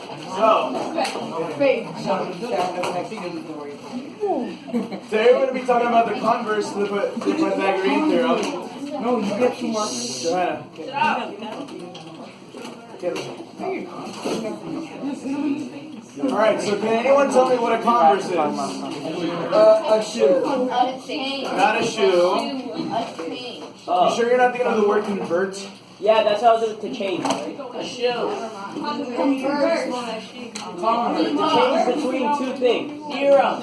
So, today we're going to be talking about the converse to the Pythagorean Theorem. No, you get 2 more. Joanna. Alright, so can anyone tell me what a converse is? A shoe. A chain. Not a shoe. A chain. You sure you're not thinking of the word convert? Yeah, that's how it to change, right? A shoe. To change between 2 things.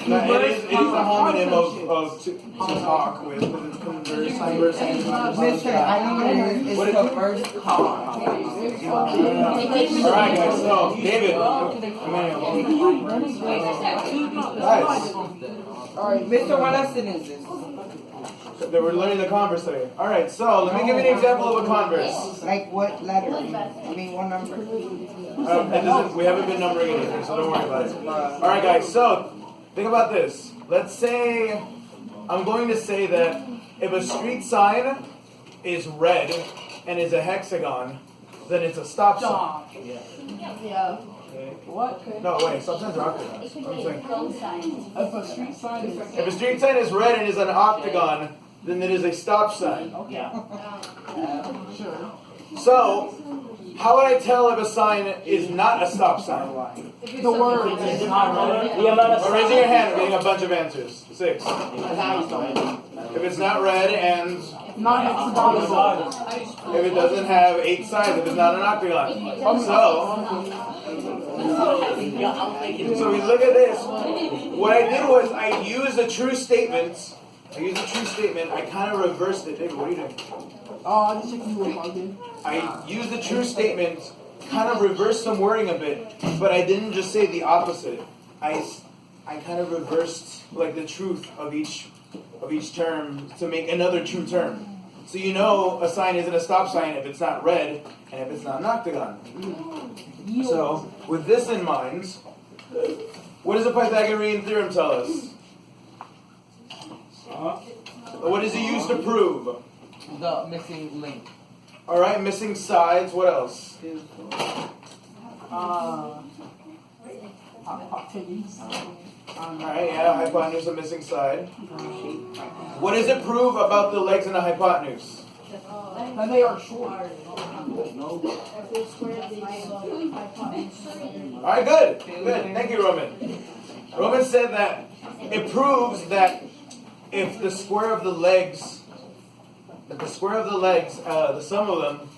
No, it is a homonym of to talk with, because it's converse, converse, and Mister, I know what it is. It's the first car. Alright guys, so, David. Guys, Alright, Mister, what lesson is this? they were learning the converse today. Alright, so let me give you an example of a converse. Like what letter? I mean, what number? We haven't been numbering anything, so don't worry about it. Alright guys, so think about this. Let's say, I'm going to say that if a street sign is red and is a hexagon, then it's a stop sign. Yeah. What? No, wait, stop signs are octagons. I'm saying, If a street sign is... if a street sign is red and is an octagon, then it is a stop sign. Sure. So, how would I tell if a sign is not a stop sign? The word is not red. The amount of Raising your hand, I'm getting a bunch of answers. 6. If it's not red and Not hexagonal. if it doesn't have 8 sides, if it's not an octagon. So we look at this. What I did was I used a true statement. I kind of reversed it. David, what are you doing? Oh, this chicken was again. I used the true statement, kind of reversed some wording a bit, but I didn't just say the opposite. I kind of reversed like the truth of each term to make another true term. So you know a sign isn't a stop sign if it's not red and if it's not an octagon. So with this in mind, what does the Pythagorean theorem tell us? What is it used to prove? The missing link. Alright, missing sides, what else? Hypotenuse. Alright, yeah, hypotenuse, a missing side. What does it prove about the legs and the hypotenuse? And they are short. Alright, good. Thank you, Roman. Roman said that it proves that if the square of the legs, the sum of them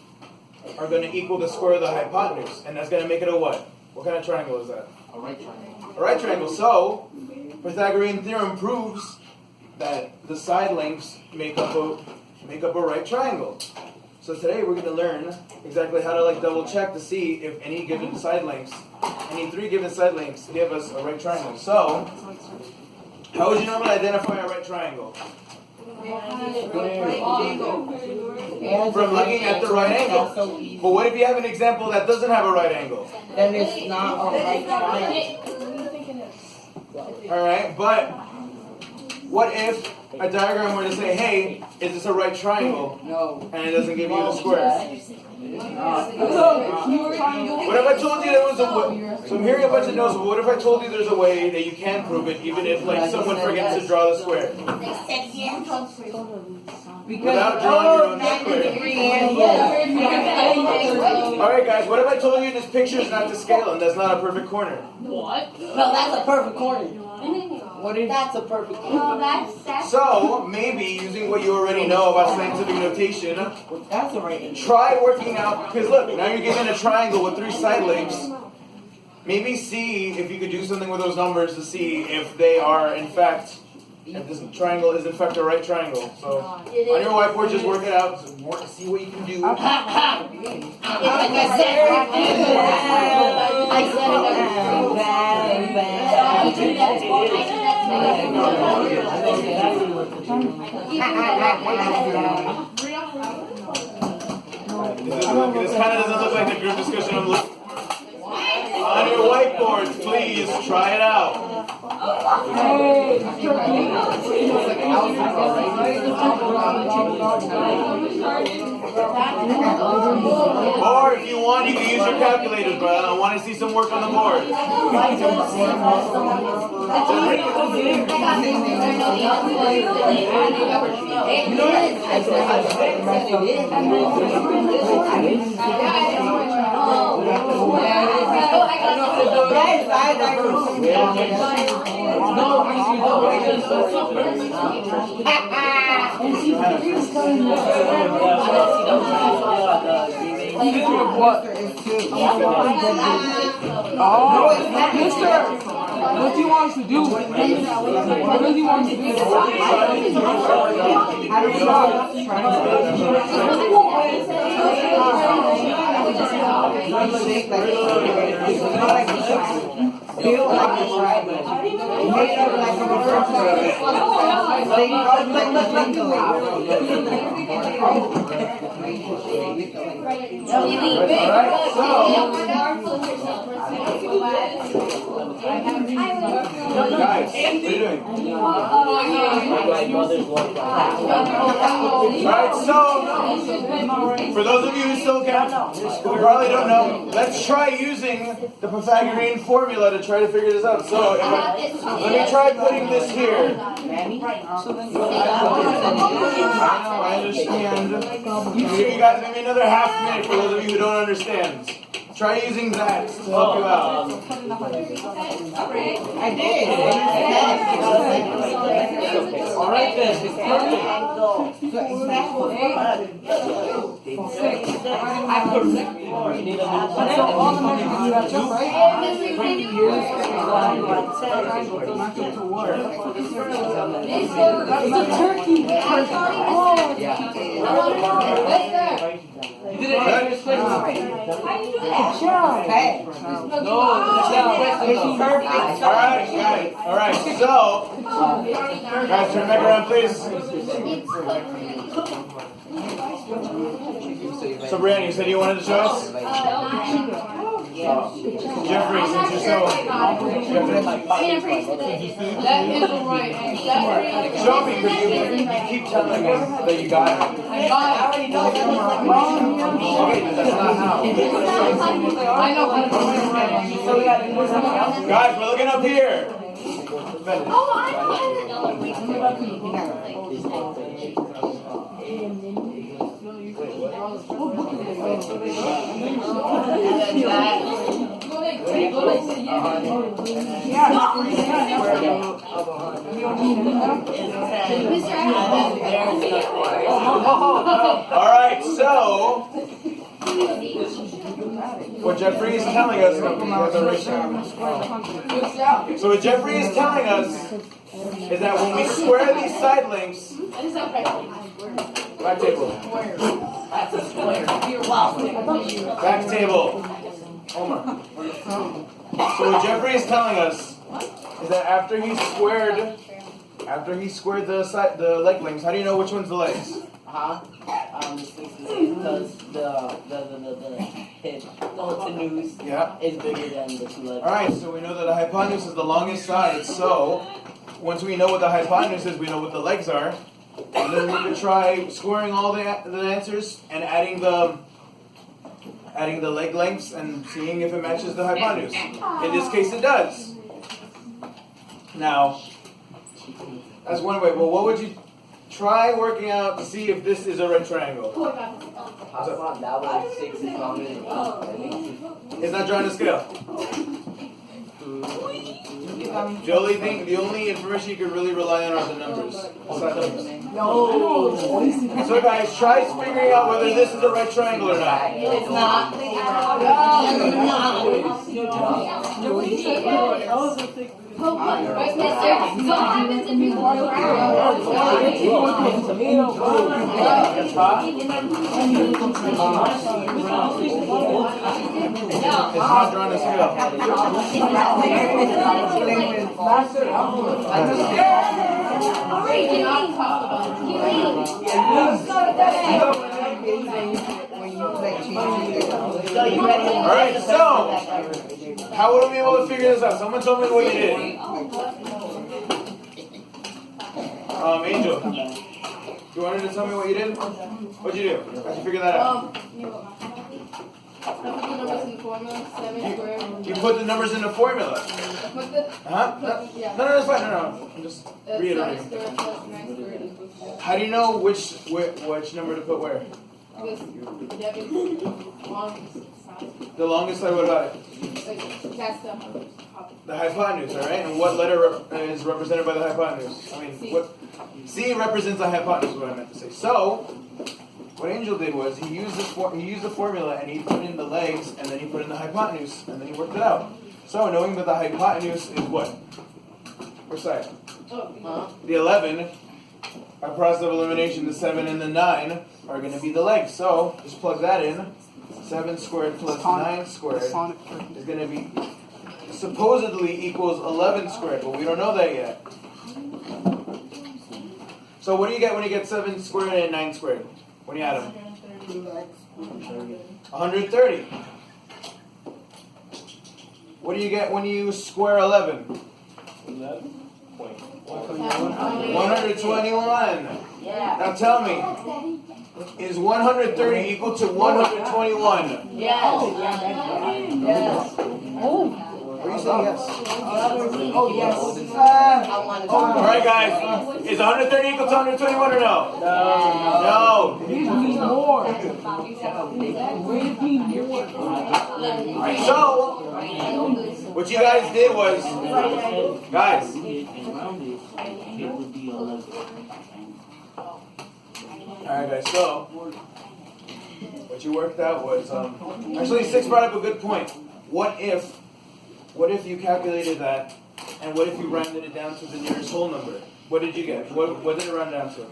are going to equal the square of the hypotenuse, and that's going to make it a what? What kind of triangle is that? A right triangle. A right triangle. So, Pythagorean theorem proves that the side lengths make up a right triangle. So today we're going to learn exactly how to double check to see if any given side lengths, any 3 given side lengths give us a right triangle. So, how would you normally identify a right triangle? From looking at the right angle. But what if you have an example that doesn't have a right angle? Then it's not a right triangle. Alright, but what if a diagram were to say, hey, is this a right triangle? No. And it doesn't give you the square. What if I told you there was a way? So I'm hearing a bunch of no's, but what if I told you there's a way that you can prove it, even if someone forgets to draw the square? Without drawing your own square. Alright guys, what if I told you this picture is not to scale and that's not a perfect corner? What? No, that's a perfect corner. What is that's a perfect corner? No, that's So, maybe using what you already know about scientific notation, That's a right angle. try working out, because look, now you're given a triangle with 3 side lengths. Maybe see if you could do something with those numbers to see if they are in fact, if this triangle is in fact a right triangle. So, on your whiteboard, just work it out, see what you can do. This kind of doesn't look like the group discussion I'm looking for. On your whiteboards, please try it out. Or if you want, you can use your calculator, but I want to see some work on the board. Mister, what do you want us to do? What do you want us to do? Built like a triangle. Made up like a reverse Guys, what are you doing? Alright, so for those of you who still can't, who probably don't know, let's try using the Pythagorean formula to try to figure this out. So let me try putting this here. I understand. You got maybe another half minute for those of you who don't understand. Try using that to help you out. I did. Alright then, it's perfect. You did it right. Alright, so guys, turn back around please. So Brianna, you said you wanted to show us? Jeffrey, since you're so show me, because you keep telling us that you got it. Okay, but that's not how. Guys, we're looking up here. Alright, so what Jeffrey is telling us, so what Jeffrey is telling us is that when we square these side lengths, back table. Back table. Omar. So what Jeffrey is telling us is that after he squared the leg lengths, how do you know which one's the legs? Because the hypotenuse is bigger than the two legs. Alright, so we know that the hypotenuse is the longest side, so once we know what the hypotenuse is, we know what the legs are. And then we can try scoring all the answers and adding the leg lengths and seeing if it matches the hypotenuse. In this case it does. Now, that's one way. Well, what would you try working out to see if this is a right triangle? That one 6 is longer than 8. It's not drawing a scale. The only information you can really rely on are the numbers. So guys, try figuring out whether this is a right triangle or not. It's not. What happens if you It's not drawing a scale. Alright, so how would we be able to figure this out? Someone tell me what you did. Angel, you wanted to tell me what you did? What'd you do? How'd you figure that out? I put the numbers in the formula, 7 squared. You put the numbers in the formula. Put the, Huh? yeah. No, that's fine. No. I'm just 7 reiterating. squared plus 9 squared equals 4. How do you know which number to put where? Because that is longest side. The longest side, what about it? Like, that's The hypotenuse, alright? And what letter is represented by the hypotenuse? I mean, C. what? C represents the hypotenuse, is what I meant to say. So, what Angel did was he used the formula and he put in the legs and then he put in the hypotenuse and then he worked it out. So, knowing that the hypotenuse is what? Which side? The 11. By process of elimination, the 7 and the 9 are going to be the legs. So, just plug that in. 7 squared plus 9 squared is going to be supposedly equals 11 squared, but we don't know that yet. So what do you get when you get 7 squared and 9 squared? When you add them? 130. What do you get when you square 11? 121. Yeah. Now tell me, is 130 equal to 121? Yes. Yes. Are you saying yes? Oh, yes. Alright guys, is 130 equal to 121 or no? No. Alright, so, what you guys did was, guys, alright guys, so, what you worked out was, actually 6 brought up a good point. What if you calculated that, and what if you rounded it down to the nearest whole number? What did you get? What did it round down to?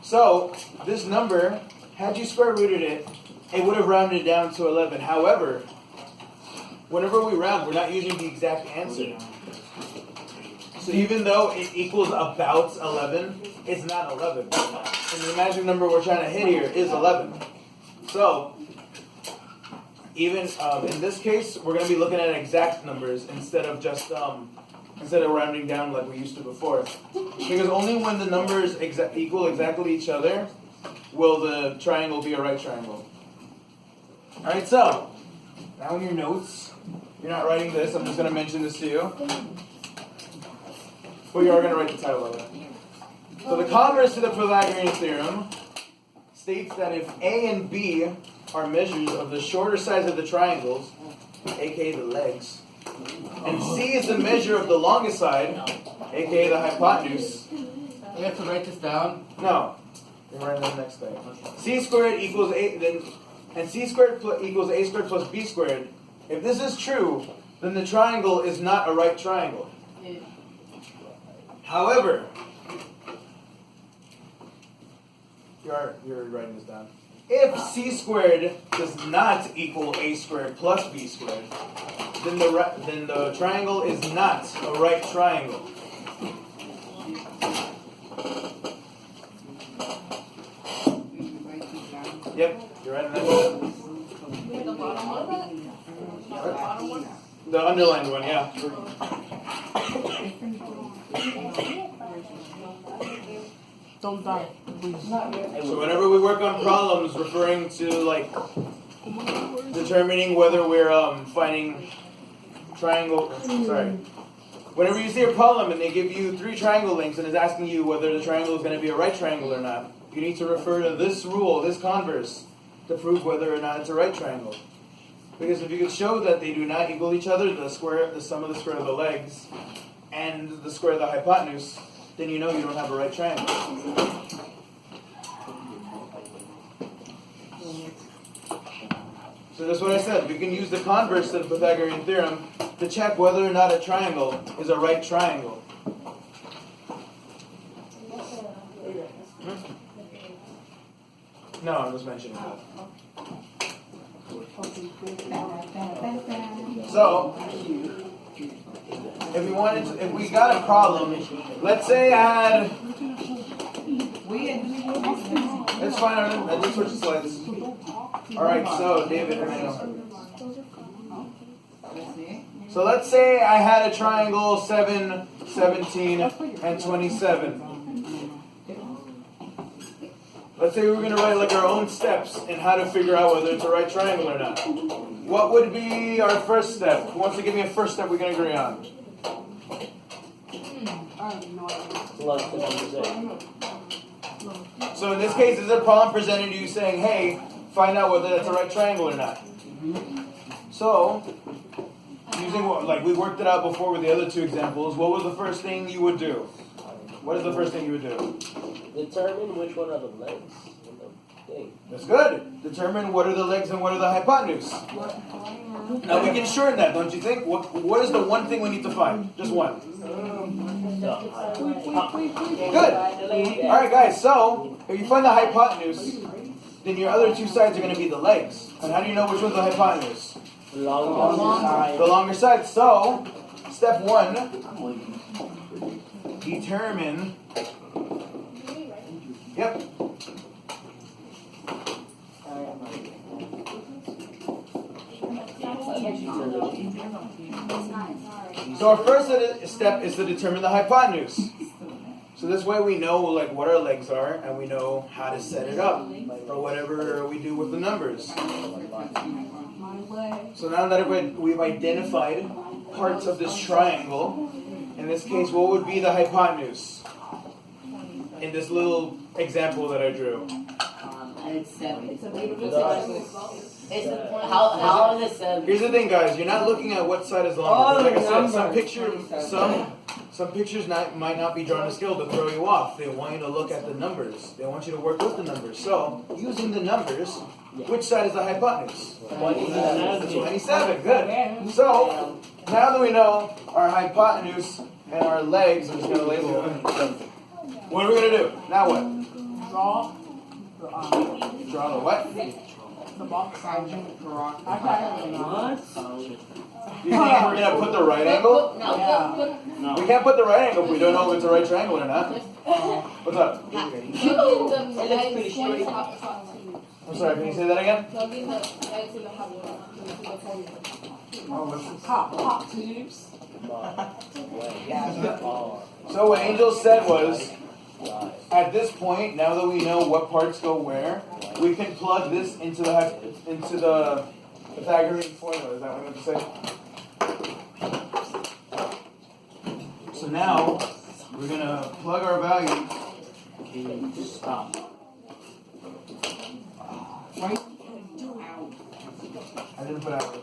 So, this number, had you square rooted it, it would have rounded down to 11. However, whenever we round, we're not using the exact answer. So even though it equals about 11, it's not 11. And the imaginary number we're trying to hit here is 11. So, even in this case, we're going to be looking at exact numbers instead of just instead of rounding down like we used to before. Because only when the numbers equal exactly each other will the triangle be a right triangle. All right, so now in your notes, you're not writing this. I'm just going to mention this to you. But you are going to write the title of it. So the converse to the Pythagorean Theorem states that if A and B are measures of the shorter sides of the triangles, aka the legs, and C is the measure of the longest side, aka the hypotenuse. We have to write this down. No, you're writing the next thing. C squared equals A, and C squared equals A squared plus B squared. If this is true, then the triangle is not a right triangle. However, you're writing this down. If C squared does not equal A squared plus B squared, then the triangle is not a right triangle. Yep, you're writing that down. The underlined one, yeah. Don't die, please. So whenever we work on problems referring to like determining whether we're finding triangle, whenever you see a problem and they give you 3 triangle lengths and is asking you whether the triangle is going to be a right triangle or not, you need to refer to this rule, this converse, to prove whether or not it's a right triangle. Because if you could show that they do not equal each other, the sum of the square of the legs and the square of the hypotenuse, then you know you don't have a right triangle. So that's what I said. We can use the converse to the Pythagorean theorem to check whether or not a triangle is a right triangle. No, I'm just mentioning that. So, if we got a problem, let's say I had, it's fine, I just switch the slides. Alright, so David, so let's say I had a triangle 7, 17, and 27. Let's say we're going to write like our own steps in how to figure out whether it's a right triangle or not. What would be our first step? Who wants to give me a first step we can agree on? So in this case, is there a problem presented to you saying, hey, find out whether that's a right triangle or not? So, using what, like we worked it out before with the other two examples, what was the first thing you would do? What is the first thing you would do? Determine which one are the legs in the thing. That's good. Determine what are the legs and what are the hypotenuse. Now we can shorten that, don't you think? What is the one thing we need to find? Just one. Good. Alright guys, so if you find the hypotenuse, then your other two sides are going to be the legs. And how do you know which one's the hypotenuse? The longer side. The longer side. So, step one, determine. Yep. So our first step is to determine the hypotenuse. So this way we know like what our legs are and we know how to set it up or whatever we do with the numbers. So now that we've identified parts of this triangle, in this case, what would be the hypotenuse? In this little example that I drew. It's 7. How is it 7? Here's the thing, guys. You're not looking at what side is longer. Like I said, some pictures might not be drawn to scale to throw you off. They want you to look at the numbers. They want you to work with the numbers. So, using the numbers, which side is the hypotenuse? 27. Good. So, now that we know our hypotenuse and our legs, I'm just going to label them. What are we going to do? Now what? Draw the what? The box. Do you think we're going to put the right angle? No. We can't put the right angle if we don't know if it's a right triangle or not. What's up? Plug in the legs in the I'm sorry, can you say that again? Plug in the legs in the So what Angel said was, at this point, now that we know what parts go where, we can plug this into the Pythagorean formula. Is that what I meant to say? So now we're gonna plug our values. Stop. I didn't put out.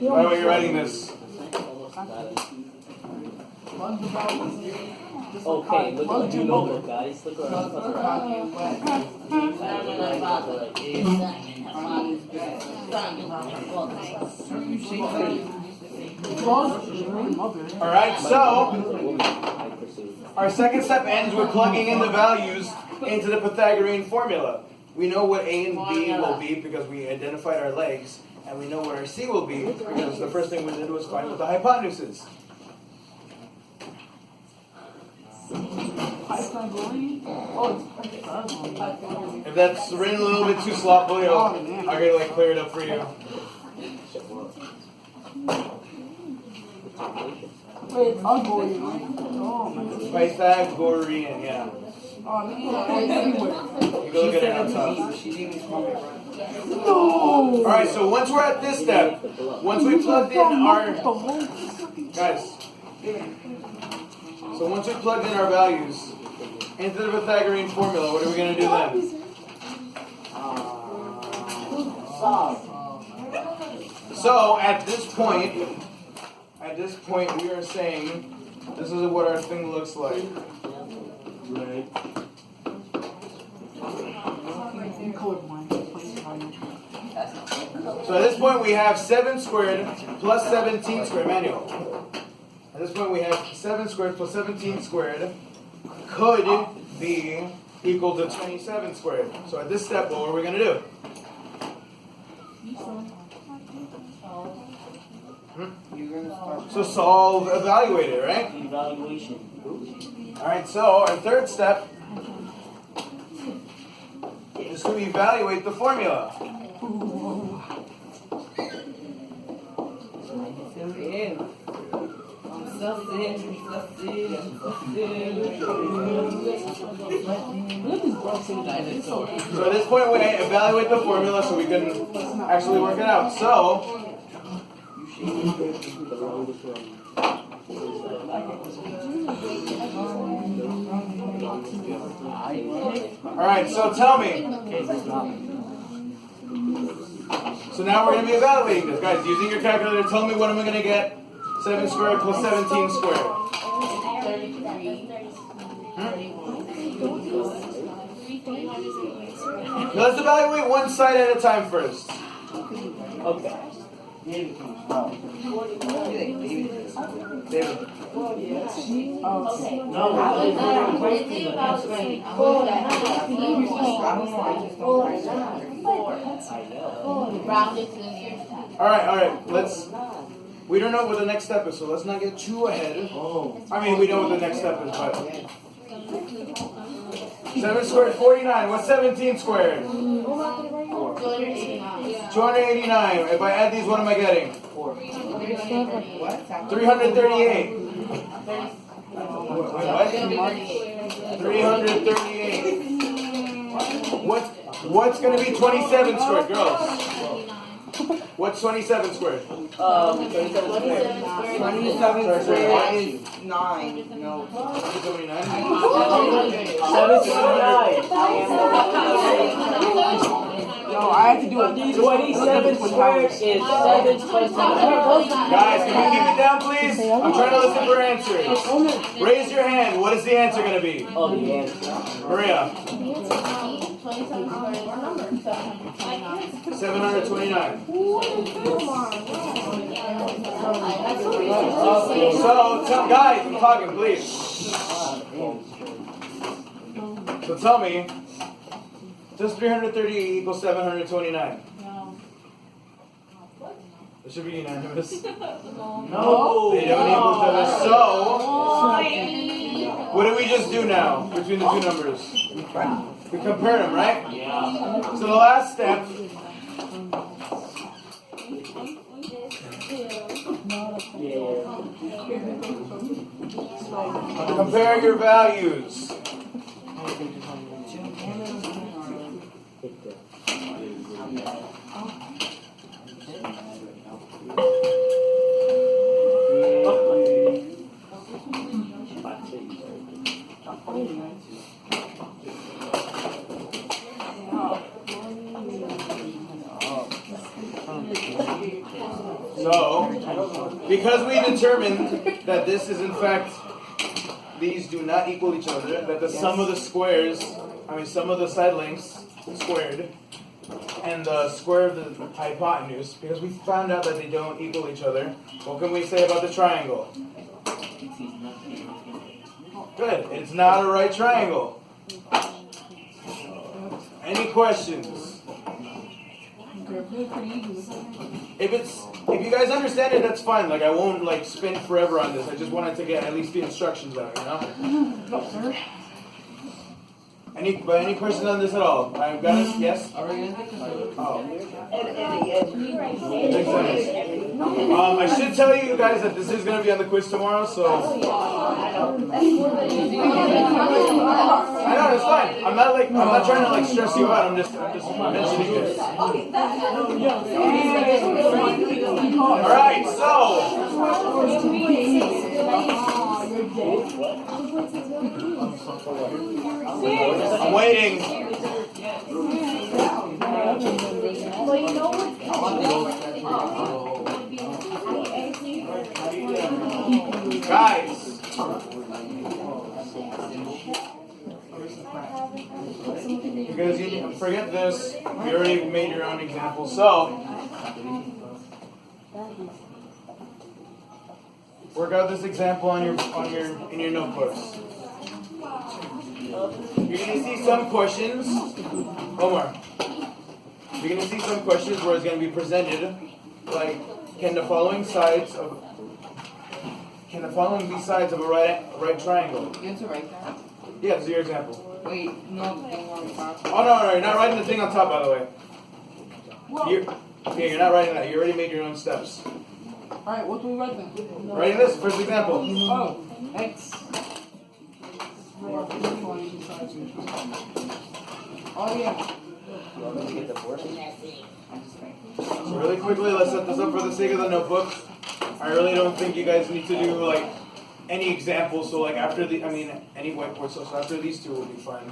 Why are you writing this? Okay, look at you notebook, guys. Look at Alright, so our second step ends with plugging in the values into the Pythagorean formula. We know what A and B will be because we identified our legs, and we know what our C will be because the first thing we did was find what the hypotenuse is. If that's written a little bit too sloppily, I'll get like clear it up for you. Pythagorean, yeah. You can look at it on top. Alright, so once we're at this step, once we plugged in our... Guys. So once we plugged in our values into the Pythagorean formula, what are we going to do then? So at this point we are saying this is what our thing looks like. Right. So at this point we have 7 squared plus 17 squared, Manuel. At this point we have 7 squared plus 17 squared could be equal to 27 squared. So at this step, what are we going to do? So solve, evaluate it, right? Evaluation. Alright, so our third step is to evaluate the formula. So at this point, we evaluate the formula so we can actually work it out. So, alright, so tell me. So now we're going to be evaluating this. Guys, using your calculator, tell me what am I going to get? 7 squared plus 17 squared. Now let's evaluate one side at a time first. Okay. David. Alright, we don't know what the next step is, so let's not get too ahead. I mean, we know what the next step is, but 7 squared, 49. What's 17 squared? 289. If I add these, what am I getting? 338. What? 338. What's going to be 27 squared, girls? What's 27 squared? 27 squared. 27 squared is 9. No. 79. 779. No, I have to do it. 27 squared is 7 plus 7. Guys, can you keep it down, please? I'm trying to listen for answers. Raise your hand. What is the answer going to be? Oh, the answer. Maria. 729. So, guys, I'm talking, please. So tell me, does 338 equal 729? No. It should be unanimous. No. They don't equal each other. So, what do we just do now between the two numbers? We compare them, right? Yeah. So the last step. Compare your values. So, because we determined that this is in fact, these do not equal each other, that the sum of the squares, sum of the side lengths squared, and the square of the hypotenuse, because we found out that they don't equal each other, what can we say about the triangle? Good, it's not a right triangle. Any questions? If you guys understand it, that's fine. Like, I won't spend forever on this. I just wanted to get at least the instructions out, you know? Any questions on this at all? I've got it. Yes. Oh. I should tell you guys that this is going to be on the quiz tomorrow, so. I know, it's fine. I'm not trying to stress you out. I'm just mentioning this. All right, so. I'm waiting. Guys. Because you forget this, you already made your own example. So, work out this example in your notebooks. You're gonna see some questions. Omar. You're gonna see some questions where it's gonna be presented like, can the following be sides of a right triangle? You have to write that? Yeah, this is your example. Wait, no, the thing on top. Oh no, you're not writing the thing on top, by the way. You're not writing that. You already made your own steps. Alright, what do we write then? Writing this, first example. Oh, X. Oh yeah. You want me to get divorced? So really quickly, let's set this up for the sake of the notebook. I really don't think you guys need to do like any examples. So like after the, any whiteboard. So after these two will be fine.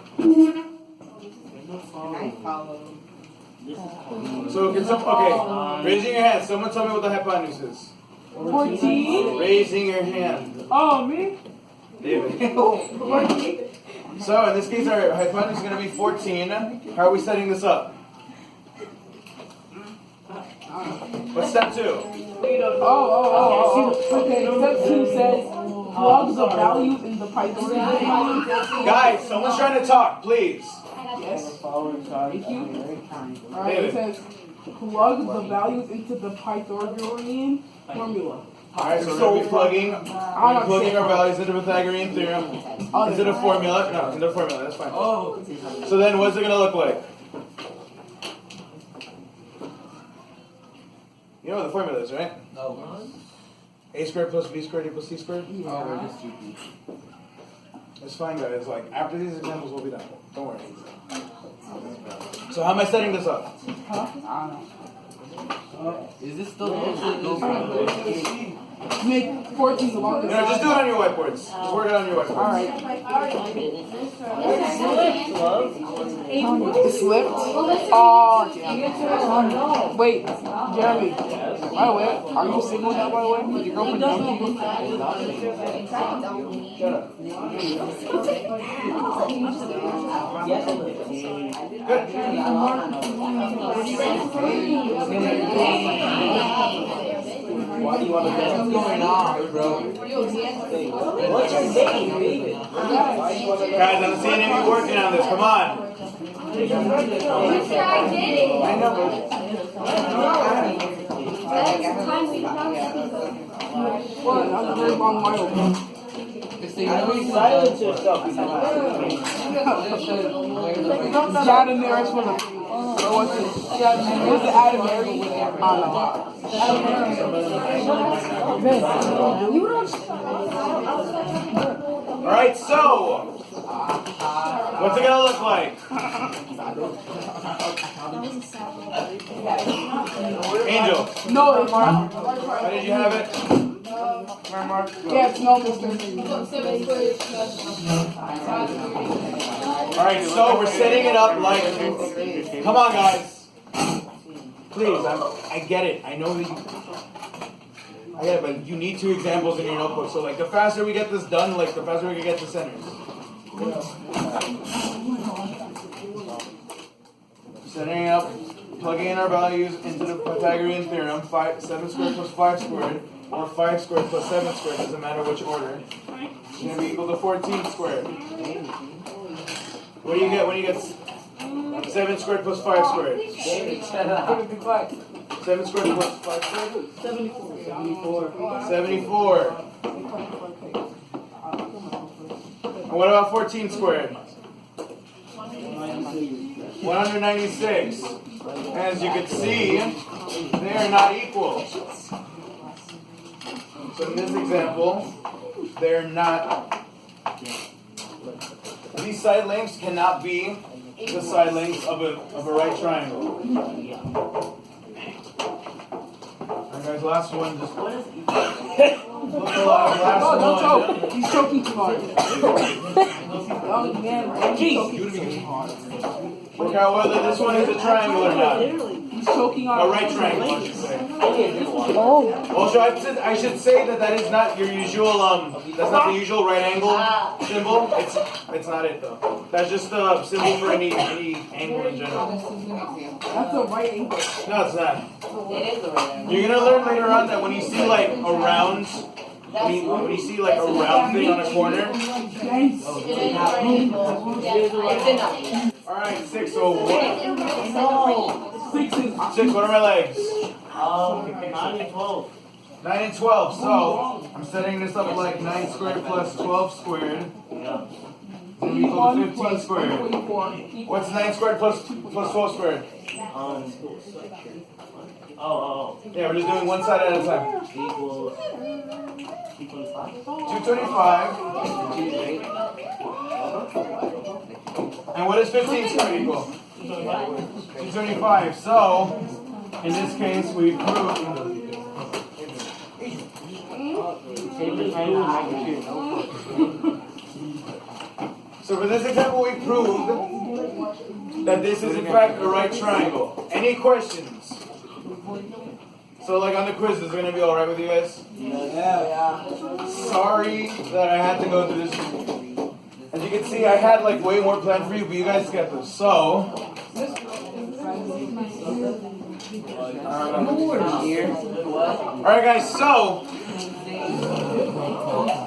So can some, okay, raising your hand. Someone tell me what the hypotenuse is. 14. Raising your hand. Oh, me? David. So in this case, our hypotenuse is going to be 14. How are we setting this up? What's step 2? Oh. Okay, step 2 says plug the values in the Pythagorean Formula. Guys, someone's trying to talk, please. Yes. Thank you. Alright, it says plug the values into the Pythagorean Formula. Alright, so we're going to be plugging our values into Pythagorean Theorem. Into the formula. No, into the formula, that's fine. Oh. So then what's it going to look like? You know what the formula is, right? No. A squared plus B squared equals C squared? Yeah. It's fine, guys. Like, after these examples, we'll be done. Don't worry. So how am I setting this up? Is this still Make 14 the longest. No, just do it on your whiteboards. Just work it on your whiteboards. Alright. It slipped? Oh, damn. Wait, Jeremy. By the way, are you single now, by the way? Did your girlfriend dump you? Why do you want to get what's going on, bro? What's your name, David? Guys, I'm seeing you working on this. Come on. I know, What? That's a very long while. Silence yourself. Jadamir for the. What's it? What's the Adamary? Alright, so what's it gonna look like? Angel, No, it's not. how did you have it? Yes, no, mister. Alright, so we're setting it up like, come on guys. Please, I get it. I know that I get it, but you need 2 examples in your notebook. So like the faster we get this done, like the faster we can get to centers. Setting up, plugging in our values into the Pythagorean Theorem, 7 squared plus 5 squared, or 5 squared plus 7 squared, doesn't matter which order. It's going to be equal to 14 squared. What do you get when you get 7 squared plus 5 squared? 7 squared plus 5 squared? 74. And what about 14 squared? 196. As you can see, they are not equal. So in this example, they're not. These side lengths cannot be the side lengths of a right triangle. Alright guys, last one. Just look alive. Last Oh, don't one. choke. He's choking too hard. Young man, he's choking too hard. Work out whether this one is a triangle or not. He's choking on A right triangle, I should say. Oh. Also, I should say that is not your usual, that's not the usual right angle symbol. It's not it though. That's just the symbol for any angle in general. That's a right angle. No, it's not. You're gonna learn later on that when you see like a round, when you see like a round thing on a corner. Alright, 6, so what? 6, what are my legs? 9 and 12. 9 and 12, so I'm setting this up like 9 squared plus 12 squared. equal to 15 squared. 24. What's 9 squared plus 12 squared? Yeah, we're just doing one side at a time. Equals 225. And what is 15 squared equal? 225. So, in this case, we prove. So for this example, we proved that this is in fact a right triangle. Any questions? So like on the quiz, is it going to be alright with you guys? Yeah. Sorry that I had to go through this. As you can see, I had like way more planned for you, but you guys skipped this. So, alright guys, so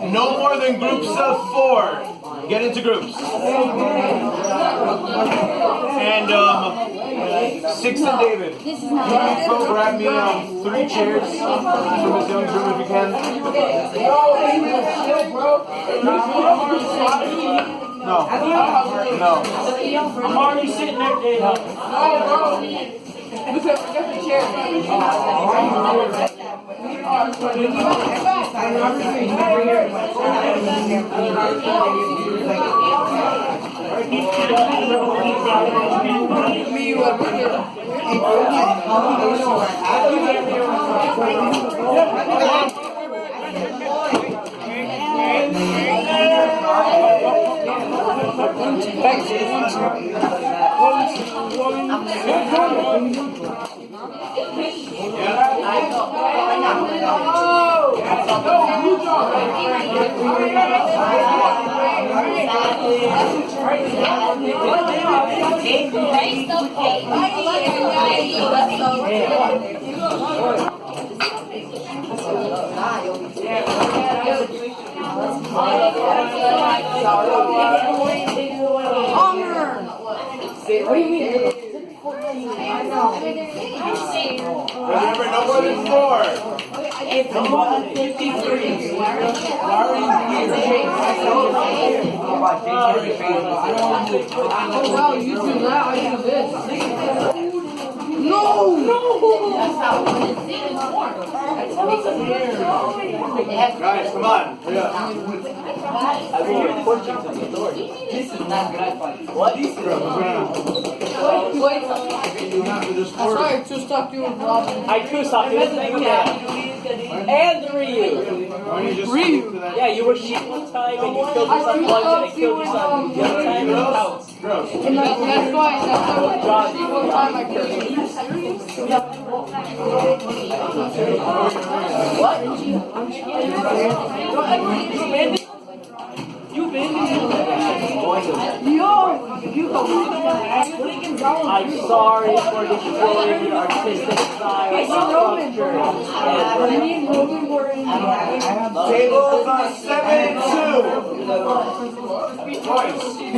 no more than groups of 4. Get into groups. And 6 and David. Can you go grab me 3 chairs from Miss Young's room if you can? No. No. I'm already sitting there, David. Listen, get the chair. What do you mean? Remember, no more than 4. It's 153. Wow, you do that, I do this. No! Guys, come on. Hurry up. This is not good. What? Wait. You have to just force. Sorry, to stop you, Robin. I could stop doing thing and Ryu. Why don't you just Ryu. stick to that? Yeah, you were sheep one time and you killed yourself once and I killed yourself the other time and it counts. Gross. That's why one time I cursed. What? You been? I'm sorry for destroying your artistic style structure. Tables are 7 and 2. Boys, sit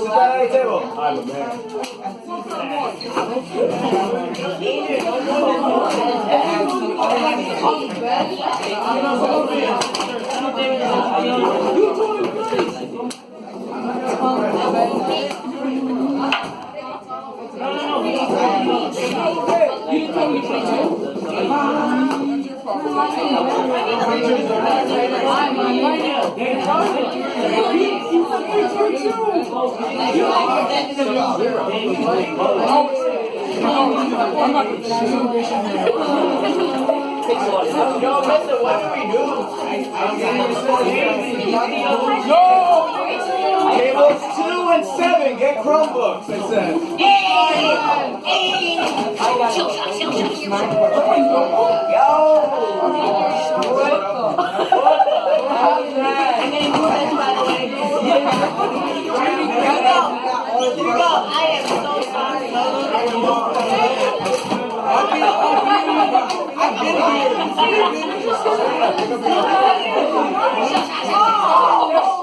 down at the table. I'm a man. Yo, listen, what do we do? Tables 2 and 7. Get Chromebooks, I said. Oh!